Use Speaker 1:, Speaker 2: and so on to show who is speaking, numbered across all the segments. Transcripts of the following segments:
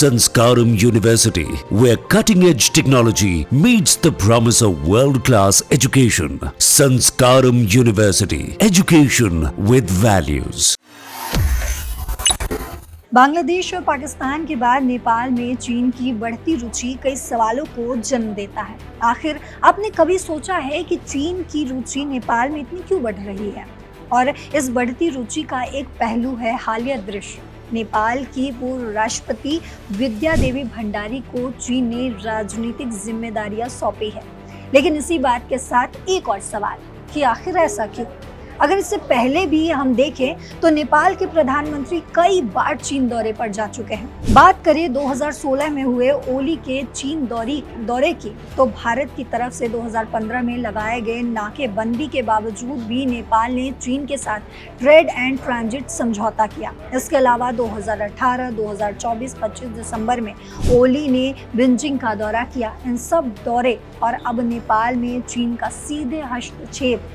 Speaker 1: Sanskaram University, where cutting-edge technology meets the promise of world-class education. Sanskaram University, education with values.
Speaker 2: Bangladesh और पाकिस्तान के बाद नेपाल में चीन की बढ़ती रुचि कई सवालों को जन्म देता है। आखिर आपने कभी सोचा है कि चीन की रुचि नेपाल में इतनी क्यों बढ़ रही है? और इस बढ़ती रुचि का एक पहलू है हालिया दृश्य। नेपाल की पूर्व राष्ट्रपति विद्या देवी भंडारी को चीन ने राजनीतिक जिम्मेदारियां सौंपी है। लेकिन इसी बात के साथ एक और सवाल कि आखिर ऐसा क्यों? अगर इससे पहले भी हम देखें तो नेपाल के प्रधानमंत्री कई बार चीन दौरे पर जा चुके हैं। बात करें 2016 में हुए ओली के चीन दौरे की, तो भारत की तरफ से 2015 में लगाए गए नाकेबंदी के बावजूद भी नेपाल ने चीन के साथ ट्रेड एंड ट्रांजिट समझौता किया। इसके अलावा 2018, 2024, 25 दिसंबर में ओली ने बीजिंग का दौरा किया। इन सब दौरे और अब नेपाल में चीन का सीधे हस्तक्षेप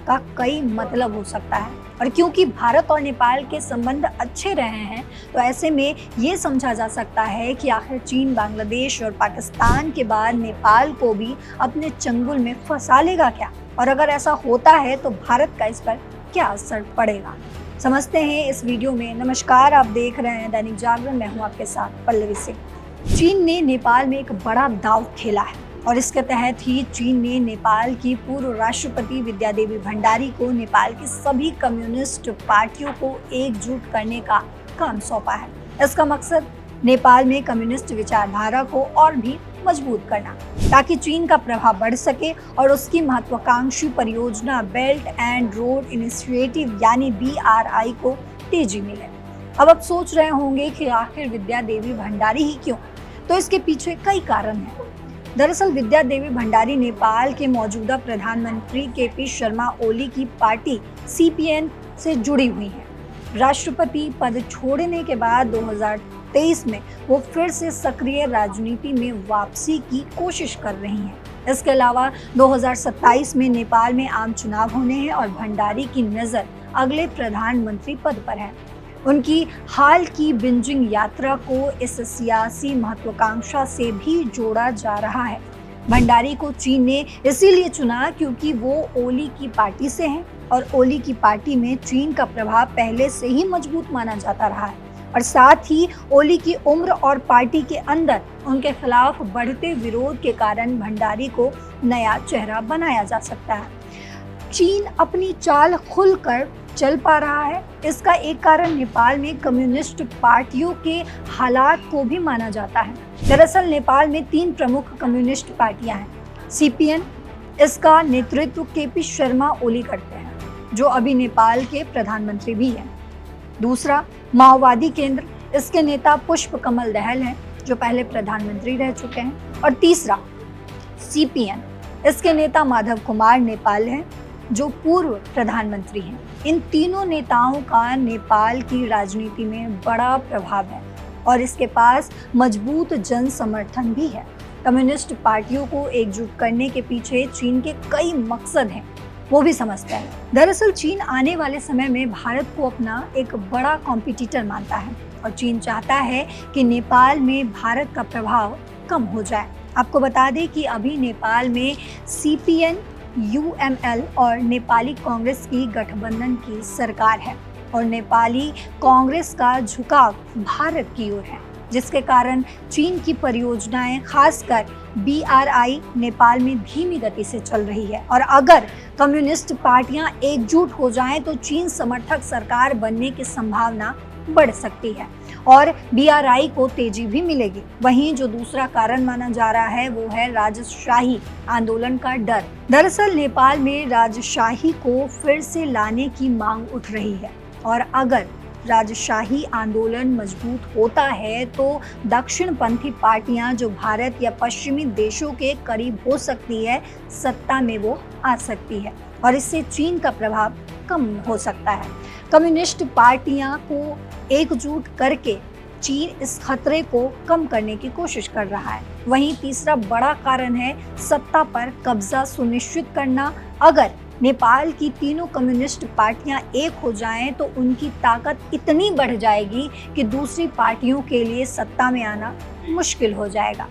Speaker 2: का कई मतलब हो सकता है। और क्योंकि भारत और नेपाल के संबंध अच्छे रहे हैं, तो ऐसे में ये समझा जा सकता है कि आखिर चीन बांग्लादेश और पाकिस्तान के बाद नेपाल को भी अपने चंगुल में फंसा लेगा क्या? और अगर ऐसा होता है तो भारत का इस पर क्या असर पड़ेगा, समझते हैं इस वीडियो में। नमस्कार, आप देख रहे हैं दैनिक जागरण, मैं हूँ आपके साथ पल्लवी सिंह। चीन ने नेपाल में एक बड़ा दांव खेला है और इसके तहत ही चीन ने नेपाल की पूर्व राष्ट्रपति विद्या देवी भंडारी को नेपाल की सभी कम्युनिस्ट पार्टियों को एकजुट करने का काम सौंपा है। इसका मकसद नेपाल में कम्युनिस्ट विचारधारा को और भी मजबूत करना, ताकि चीन का प्रभाव बढ़ सके और उसकी महत्वाकांक्षी परियोजना बेल्ट एंड रोड इनिशिएटिव यानी BRI को तेजी मिले। अब आप सोच रहे होंगे कि आखिर विद्या देवी भंडारी ही क्यों? तो इसके पीछे कई कारण हैं। दरअसल विद्या देवी भंडारी नेपाल के मौजूदा प्रधानमंत्री KP शर्मा ओली की पार्टी CPN से जुड़ी हुई हैं। राष्ट्रपति पद छोड़ने के बाद 2023 में वो फिर से सक्रिय राजनीति में वापसी की कोशिश कर रही हैं। इसके अलावा 2027 में नेपाल में आम चुनाव होने हैं और भंडारी की नज़र अगले प्रधानमंत्री पद पर है। उनकी हाल की बीजिंग यात्रा को इस सियासी महत्वाकांक्षा से भी जोड़ा जा रहा है। भंडारी को चीन ने इसीलिए चुना क्योंकि वो ओली की पार्टी से हैं और ओली की पार्टी में चीन का प्रभाव पहले से ही मजबूत माना जाता रहा है। और साथ ही ओली की उम्र और पार्टी के अंदर उनके खिलाफ बढ़ते विरोध के कारण भंडारी को नया चेहरा बनाया जा सकता है। चीन अपनी चाल खुलकर चल पा रहा है, इसका एक कारण नेपाल में कम्युनिस्ट पार्टियों के हालात को भी माना जाता है। दरअसल नेपाल में 3 प्रमुख कम्युनिस्ट पार्टियां हैं। CPN, इसका नेतृत्व KP शर्मा ओली करते हैं, जो अभी नेपाल के प्रधानमंत्री भी हैं। दूसरा, माओवादी केंद्र, इसके नेता पुष्प कमल दहल हैं, जो पहले प्रधानमंत्री रह चुके हैं। और तीसरा, CPN, इसके नेता माधव कुमार नेपाल हैं, जो पूर्व प्रधानमंत्री हैं। इन तीनों नेताओं का नेपाल की राजनीति में बड़ा प्रभाव है और इसके पास मजबूत जन समर्थन भी है। कम्युनिस्ट पार्टियों को एकजुट करने के पीछे चीन के कई मकसद हैं, वो भी समझते हैं। दरअसल चीन आने वाले समय में भारत को अपना एक बड़ा कॉम्पिटिटर मानता है और चीन चाहता है कि नेपाल में भारत का प्रभाव कम हो जाए। आपको बता दें कि अभी नेपाल में CPN, UML और नेपाली कांग्रेस की गठबंधन की सरकार है और नेपाली कांग्रेस का झुकाव भारत की ओर है, जिसके कारण चीन की परियोजनाएं खासकर BRI नेपाल में धीमी गति से चल रही है। और अगर कम्युनिस्ट पार्टियां एकजुट हो जाएं तो चीन समर्थक सरकार बनने की संभावना बढ़ सकती है और BRI को तेजी भी मिलेगी। वहीं जो दूसरा कारण माना जा रहा है वो है राजशाही आंदोलन का डर। दरअसल नेपाल में राजशाही को फिर से लाने की मांग उठ रही है और अगर राजशाही आंदोलन मजबूत होता है तो दक्षिणपंथी पार्टियां जो भारत या पश्चिमी देशों के करीब हो सकती है, सत्ता में वो आ सकती है और इससे चीन का प्रभाव कम हो सकता है। कम्युनिस्ट पार्टियां को एकजुट करके चीन इस खतरे को कम करने की कोशिश कर रहा है। वहीं तीसरा बड़ा कारण है सत्ता पर कब्जा सुनिश्चित करना। अगर नेपाल की तीनों कम्युनिस्ट पार्टियां एक हो जाएं तो उनकी ताकत इतनी बढ़ जाएगी कि दूसरी पार्टियों के लिए सत्ता में आना मुश्किल हो जाएगा।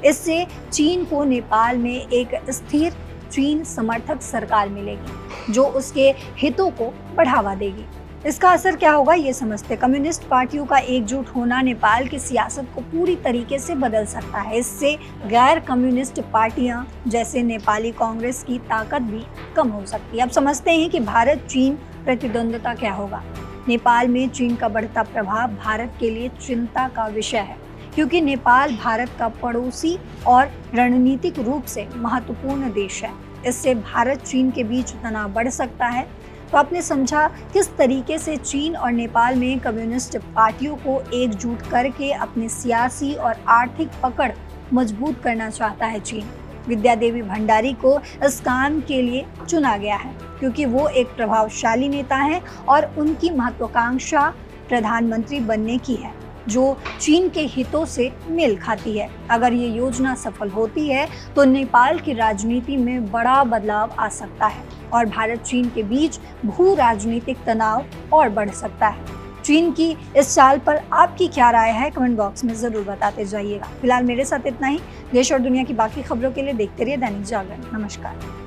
Speaker 2: इससे चीन को नेपाल में एक स्थिर चीन समर्थक सरकार मिलेगी जो उसके हितों को बढ़ावा देगी। इसका असर क्या होगा ये समझते। कम्युनिस्ट पार्टियों का एकजुट होना नेपाल की सियासत को पूरी तरीके से बदल सकता है। इससे गैर कम्युनिस्ट पार्टियां जैसे नेपाली कांग्रेस की ताकत भी कम हो सकती है। अब समझते हैं कि भारत चीन प्रतिद्वंद्विता क्या होगा। नेपाल में चीन का बढ़ता प्रभाव भारत के लिए चिंता का विषय है, क्योंकि नेपाल भारत का पड़ोसी और रणनीतिक रूप से महत्वपूर्ण देश है। इससे भारत चीन के बीच तनाव बढ़ सकता है। तो आपने समझा किस तरीके से चीन और नेपाल में कम्युनिस्ट पार्टियों को एकजुट करके अपनी सियासी और आर्थिक पकड़ मजबूत करना चाहता है चीन। विद्या देवी भंडारी को इस काम के लिए चुना गया है क्योंकि वो एक प्रभावशाली नेता हैं और उनकी महत्वाकांक्षा प्रधानमंत्री बनने की है जो चीन के हितों से मेल खाती है। अगर ये योजना सफल होती है तो नेपाल की राजनीति में बड़ा बदलाव आ सकता है और भारत चीन के बीच भू राजनीतिक तनाव और बढ़ सकता है। चीन की इस चाल पर आपकी क्या राय है कमेंट बॉक्स में जरूर बताते जाइएगा। फिलहाल मेरे साथ इतना ही। देश और दुनिया की बाकी खबरों के लिए देखते रहिए दैनिक जागरण। नमस्कार।